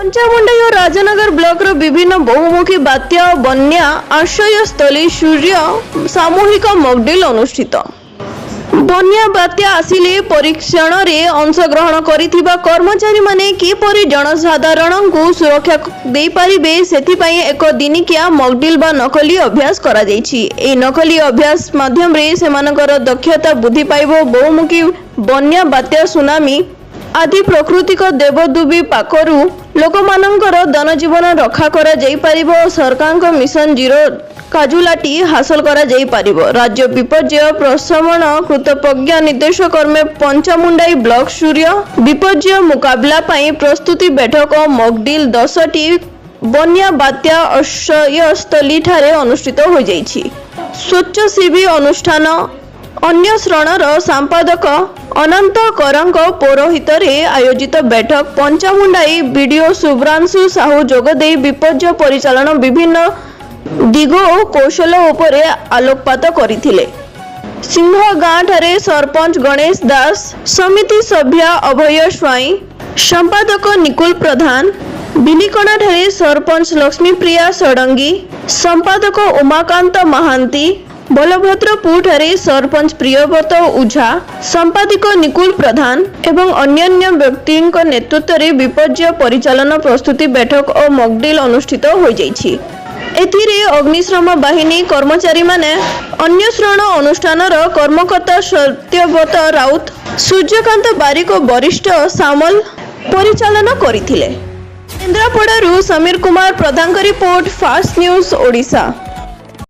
पंचामुंडाई और राजनगर ब्लॉक रो विभिन्न बहुमुखी बात्या और बन्या आश्रयस्थली सूर्य सामूहिक मॉकड्रिल अनुष्ठित। बन्या बात्या आसिले परीक्षण रे अंशग्रहण करिथिबा कर्मचारी माने किपरि जनसाधारण को सुरक्षा दे पारिबे सेथिपाई एक दिनिकिया मॉकड्रिल बा नकली अभ्यास करा जायछि। ए नकली अभ्यास माध्यम रे सेमानकर दक्षता वृद्धि पाइबो। बहुमुखी बन्या बात्या सुनामी आदि प्राकृतिक देवदुबी पाखरु लोकमानंकर जनजीवन रक्षा करा जाई पारिबो। सरकारक मिशन जीरो काजुलाटी हासिल करा जाई पारिबो। राज्य विपर्यय प्रशमन कृतज्ञ निर्देशक कर्मे पंचामुंडाई ब्लॉक सूर्य विपर्यय मुकाबला पाई प्रस्तुति बैठक मॉकड्रिल 10टी बन्या बात्या आश्रयस्थली ठारे अनुष्ठित हो जाइछि। स्वच्छ शिविर अनुष्ठान अन्य श्रणर संपादक अनंत करंक पौरोहित आयोजित बैठक पंचामुंडाई वीडियो शुभ्रांशु साहू जोगदे विपर्यय परिचालन विभिन्न दिग और कौशल उपरे आलोकपात करथिले। सिंह गाँ ठारे सरपंच गणेश दास, समिति सभ्य अभय स्वाई, संपादक निकुल प्रधान, बिलिकणा ठारे सरपंच लक्ष्मीप्रिया षडंगी, संपादक उमाकांत महांती, बलभद्रपुर ठारे सरपंच प्रियव्रत उझा, संपादक निकुल प्रधान एवं अन्य व्यक्तिक नेतृत्व में विपर्यय परिचालन प्रस्तुति बैठक और मॉकड्रिल अनुष्ठित हो जाइछि। एथिरे अग्निशम बाहिनी कर्मचारी माने अन्य श्रण अनुष्ठान कर्मकर्ता सत्यव्रत राउत, सूर्यकांत बारिक और वरिष्ठ सामल परिचालन करिथिले। केन्द्रापड़ारू समीर कुमार प्रधान रिपोर्ट फास्ट न्यूज ओडिशा।